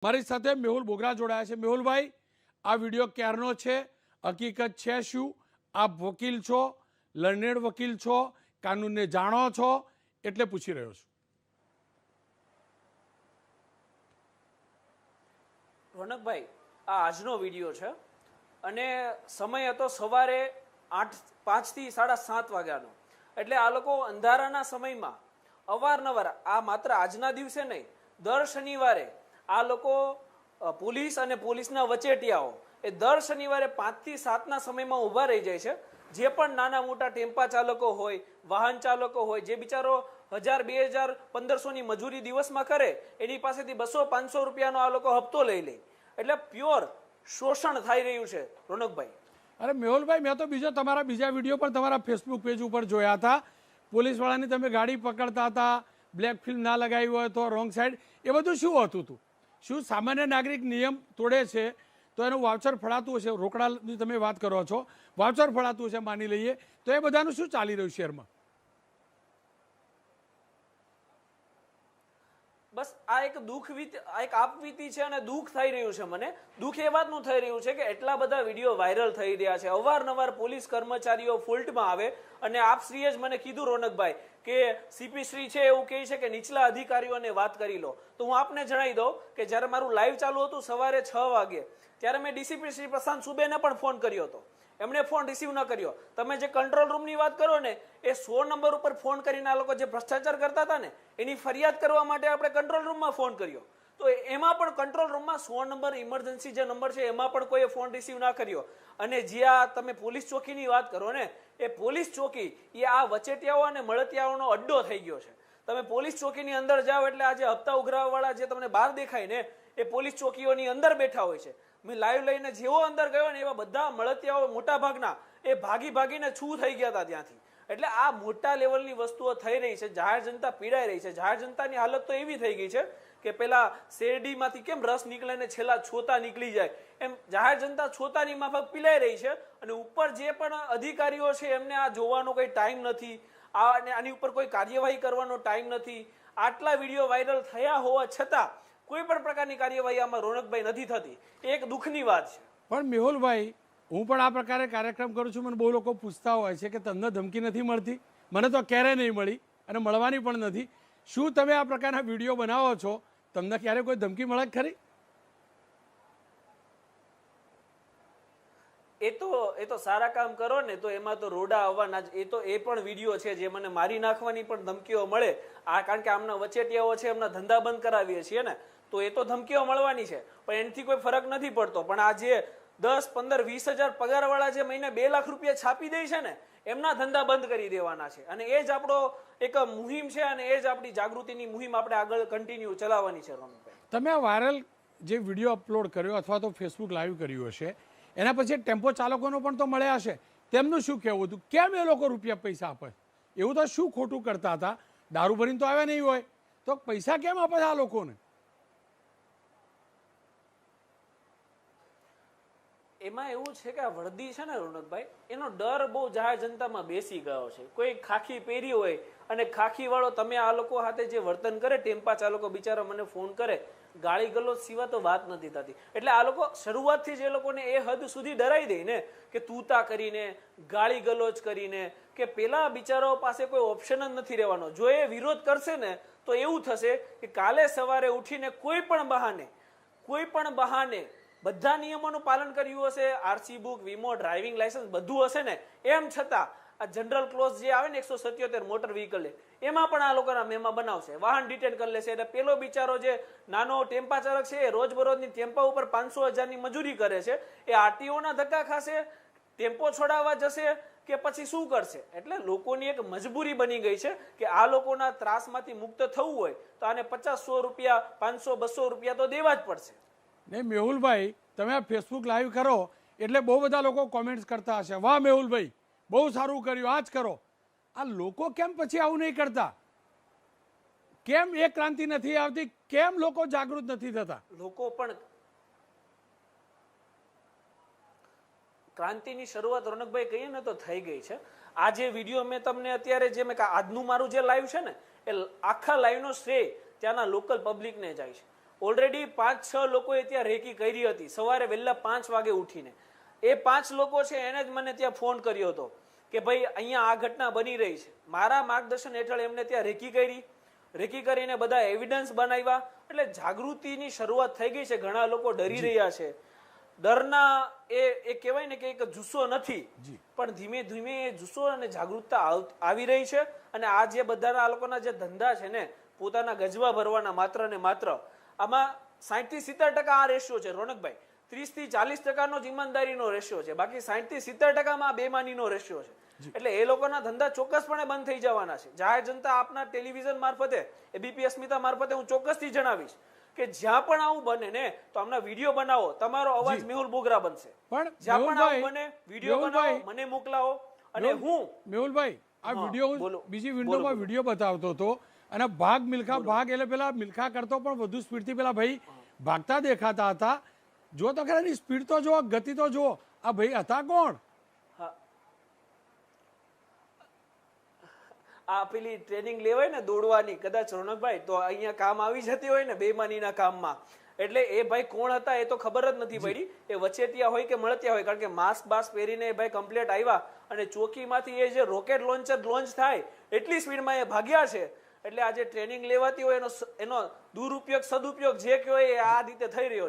મારી સાથે મેહુલ બોગરા જોડાયા છે। મેહુલભાઈ, આ વિડીયો ક્યારનો છે, હકીકત છે શું? આપ વકીલ છો, લર્નેડ વકીલ છો, કાનૂનને જાણો છો, એટલે પૂછી રહ્યો છું। રોનકભાઈ, આ આજનો વિડીયો છે અને સમય હતો સવારે 5 થી 7:30 વાગ્યાનો। એટલે આ લોકો અંધારાના સમયમાં અવારનવાર, આ માત્ર આજના દિવસે નહીં, દર શનિવારે આ લોકો પોલીસ અને પોલીસના વચેટિયાઓ એ દર શનિવારે 5 થી 7ના સમયમાં ઊભા રહી જાય છે। જે પણ નાના મોટા ટેમ્પા ચાલકો હોય, વાહન ચાલકો હોય, જે બિચારો 1000, 2000, 1500ની મજૂરી દિવસમાં કરે, એની પાસેથી 200-500 રૂપિયાનો આ લોકો હપ્તો લઈ લે। એટલે પ્યોર શોષણ થઈ રહ્યું છે રોનકભાઈ। અરે મેહુલભાઈ, મેં તો તમારા બીજા વિડીયો પણ તમારા ફેસબુક પેજ ઉપર જોયા હતા। પોલીસવાળાની તમે ગાડી પકડતા હતા, બ્લેક ફિલ્મ ના લગાવી હોય તો રોંગ સાઈડ, એ બધું શું હતું હતું? શું સામાન્ય નાગરિક નિયમ તોડે છે તો એનું વાઉચર ફળાતું હશે? રોકડાની તમે વાત કરો છો, વાઉચર ફળાતું હશે માની લઈએ, તો એ બધાનું શું ચાલી રહ્યું શહેરમાં? બસ આ એક એક આપવીતી છે અને દુઃખ થઈ રહ્યું છે મને। દુઃખ એ વાતનું થઈ રહ્યું છે કે એટલા બધા વિડીયો વાયરલ થઈ રહ્યા છે, અવારનવાર પોલીસ કર્મચારીઓ ફોલ્ટમાં આવે અને આપશ્રીએ જ મને કીધું રોનકભાઈ કે સીપી શ્રી છે એવું કહે છે કે નીચલા અધિકારીઓને વાત કરી લો। તો હું આપને જણાવી દઉં કે જ્યારે મારું લાઈવ ચાલુ હતું સવારે 6 વાગે, ત્યારે મેં ડીસીપી શ્રી પ્રશાંત સુબેને પણ ફોન કર્યો હતો, એમણે ફોન રિસીવ ન કર્યો। તમે જે કંટ્રોલ રૂમની વાત કરો ને, એ 100 નંબર ઉપર ફોન કરીને આ લોકો જે ભ્રષ્ટાચાર કરતા હતા ને, એની ફરિયાદ કરવા માટે આપણે કંટ્રોલ રૂમમાં ફોન કર્યો, તો એમાં પણ કંટ્રોલ રૂમમાં 100 નંબર ઇમરજન્સી જે નંબર છે એમાં પણ કોઈએ ફોન રિસીવ ના કર્યો। અને જ્યાં તમે પોલીસ ચોકીની વાત કરો ને, એ પોલીસ ચોકી એ આ વચેટિયાઓ અને મળતિયાઓનો અડ્ડો થઈ ગયો છે। તમે પોલીસ ચોકીની અંદર જાઓ એટલે આજે હપ્તા ઉઘરાવવાવાળા જે તમને બહાર દેખાય ને, એ પોલીસ ચોકીઓની અંદર બેઠા હોય છે। મેં લાઈવ લઈને જેવો અંદર ગયો ને, એવા બધા મળતિયાઓ મોટા ભાગના એ ભાગીને છૂ થઈ ગયા હતા ત્યાંથી। એટલે આ મોટા લેવલની વસ્તુઓ થઈ રહી છે, જાહેર જનતા પીડાઈ રહી છે। જાહેર જનતાની હાલત તો એવી થઈ ગઈ છે કે પેલા શેરડીમાંથી કેમ રસ નીકળે ને છેલ્લા છોતા નીકળી જાય, એમ જાહેર જનતા છોતાની માફક પીલાઈ રહી છે। અને ઉપર જે પણ અધિકારીઓ છે એમને આ જોવાનો કોઈ ટાઈમ નથી, આની ઉપર કોઈ કાર્યવાહી કરવાનો ટાઈમ નથી। આટલા વિડીયો વાયરલ થયા હોવા છતાં કોઈ પણ પ્રકારની કાર્યવાહી આમાં રોનકભાઈ નથી થતી, એક દુઃખની વાત છે। પણ મેહુલભાઈ, હું પણ આ પ્રકારે કાર્યક્રમ કરું છું, મને બહુ લોકો પૂછતા હોય છે કે તમને ધમકી નથી મળતી? મને તો ક્યારેય નહીં મળી અને મળવાની પણ નથી। શું તમે આ પ્રકારના વિડીયો બનાવો છો, તમને ક્યારે કોઈ ધમકી મળે ખરી? એ તો સારા કામ કરો ને તો એમાં તો રોડા આવવાના જ। એ પણ વિડીયો છે જે મને મારી નાખવાની પણ ધમકીઓ મળે, કારણ કે આમના વચેટિયાઓ છે, એમના ધંધા બંધ કરાવીએ છીએ ને, તો એ તો ધમકીઓ મળવાની છે, પણ એનાથી કોઈ ફરક નથી પડતો। પણ આ જે 10, 15, 20 હજાર પગારવાળા જે મહિને 2 લાખ રૂપિયા છાપી દે છે ને, એમના ધંધા બંધ કરી દેવાના છે। અને એ જ આપણો એક મુહિમ છે અને એ જ આપણી જાગૃતિની મુહિમ આપણે આગળ કન્ટિન્યુ ચલાવવાની છે રોનકભાઈ। તમે આ વાયરલ જે વિડીયો અપલોડ કર્યો અથવા તો ફેસબુક લાઈવ કર્યું હશે, એના પછી ટેમ્પો ચાલકોનો પણ તો મળ્યા હશે, તેમનું શું કહેવું હતું? કેમ એ લોકો રૂપિયા પૈસા આપે? એવું તો શું ખોટું કરતા હતા? દારૂ ભરીને તો આવ્યા નહીં હોય, તો પૈસા કેમ આપે છે આ લોકોને? એમાં એવું છે કે આ વર્દી છે ને રોનકભાઈ, એનો ડર બહુ જાહેર જનતામાં બેસી ગયો છે। કોઈ ખાખી પહેરી હોય અને ખાખી વાળો તમે આ લોકો સાથે જે વર્તન કરે, ટેમ્પા ચાલકો બિચારા મને ફોન કરે, ગાળી ગલોચ સિવાય તો વાત નથી થતી। એટલે આ લોકો શરૂઆતથી જ એ લોકોને એ હદ સુધી ડરાઈ દે ને કે તૂતા કરીને, ગાળી ગલોચ કરીને, કે પેલા બિચારાઓ પાસે કોઈ ઓપ્શન જ નથી રહેવાનો। જો એ વિરોધ કરશે ને તો એવું થશે કે કાલે સવારે ઉઠીને કોઈ પણ બહાને બધા નિયમોનું પાલન કર્યું હશે, આરસી બુક, વીમો, ડ્રાઇવિંગ લાયસન્સ બધું હશે ને, એમ છતાં આ જનરલ ક્લોઝ જે આવે ને 177 મોટર વ્હીકલ, એમાં પણ આ લોકોના મેમા બનાવશે, વાહન ડિટેન કરી લેશે। એટલે પેલો બિચારો જે નાનો ટેમ્પા ચાલક છે, એ રોજબરોજની ટેમ્પા ઉપર 500,000ની મજૂરી કરે છે, એ આરટીઓના ધક્કા ખાશે, ટેમ્પો છોડાવવા જશે કે પછી શું કરશે? એટલે લોકોની એક મજબૂરી બની ગઈ છે કે આ લોકોના ત્રાસમાંથી મુક્ત થવું હોય તો આને 50, 100 રૂપિયા, 500, 200 રૂપિયા તો દેવા જ પડશે। નહીં મેહુલભાઈ, તમે આ ફેસબુક લાઈવ કરો એટલે બહુ બધા લોકો કોમેન્ટ્સ કરતા હશે, વાહ મેહુલભાઈ બહુ સારું કર્યું, આ જ કરો। આ લોકો કેમ પછી આવું નહીં કરતા? કેમ એ ક્રાંતિ નથી આવતી? કેમ લોકો જાગૃત નથી થતા? લોકો પણ ક્રાંતિની શરૂઆત રોનકભાઈ કહીએ ને તો થઈ ગઈ છે। આ જે વિડીયો મેં તમને અત્યારે જે આજનું મારું જે લાઈવ છે ને, એ આખા લાઈવનો શ્રેય ત્યાંના લોકલ પબ્લિકને જાય છે। ઓલરેડી 5-6 લોકોએ ત્યાં રેકી કરી હતી સવારે વહેલા 5 વાગે ઉઠીને. એ 5 લોકો છે એને જ મને ત્યાં ફોન કર્યો હતો કે ભાઈ અહીંયા આ ઘટના બની રહી છે. મારા માર્ગદર્શન હેઠળ એમને ત્યાં રેકી કરીને બધા એવિડન્સ બનાવ્યા. એટલે જાગૃતિની શરૂઆત થઈ ગઈ છે. ઘણા લોકો ડરી રહ્યા છે. ડરના એ કહેવાય ને કે એક જુસ્સો નથી, પણ ધીમે ધીમે એ જુસ્સો અને જાગૃતતા આવી રહી છે. અને આ જે બધા આ લોકોના જે ધંધા છે ને પોતાના ગજવા ભરવાના માત્ર ને માત્ર, આમાં 60 થી 70% આ રેશિયો છે રોનકભાઈ. 30 થી 40% જ ઈમાનદારીનો રેશિયો છે, બાકી 60 થી 70% બેમાનીનો રેશિયો છે. એટલે એ લોકોના ધંધા ચોક્કસપણે બંધ થઈ જવાના છે. જાહેર જનતા આપના ટેલિવિઝન મારફતે, એબીપી અસ્મિતા મારફતે હું ચોક્કસથી જણાવીશ કે જ્યાં પણ આવું બને ને તો આમના વિડીયો બનાવો, તમારો અવાજ મેહુલ બોગરા બનશે. પણ જ્યાં પણ આવું બને વિડીયો બનાવો, મને મોકલાવો. અને હું મેહુલભાઈ આ વિડીયો બીજી વિન્ડોમાં વિડીયો બતાવતો હતો અને ભાગ એટલે પેલા મિલ્ખા કરતો પણ વધુ સ્પીડથી પેલા ભાઈ ભાગતા દેખાતા હતા. જો તો ખરા સ્પીડ તો જુઓ, ગતિ તો જુઓ. આ ભાઈ હતા કોણ? આ પેલી ટ્રેનિંગ લેવાય ને દોડવાની, કદાચ રોનકભાઈ તો અહીંયા કામ આવી જતી હોય ને બેમાનીના કામમાં. એટલે એ ભાઈ કોણ હતા એ તો ખબર જ નથી પડી. એ વચેટિયા હોય કે મળતિયા હોય, કારણ કે માસ્ક બાસ્ક પહેરીને એ ભાઈ કમ્પ્લીટ આવ્યા અને ચોકીમાંથી એ જે રોકેટ લોન્ચર લોન્ચ થાય એટલી સ્પીડમાં એ ભાગ્યા છે. એટલે આ જે ટ્રેનિંગ લેવાતી હોય એનો દુરુપયોગ સદુપયોગ જે કહેવાય એ આ રીતે થઈ રહ્યો છે.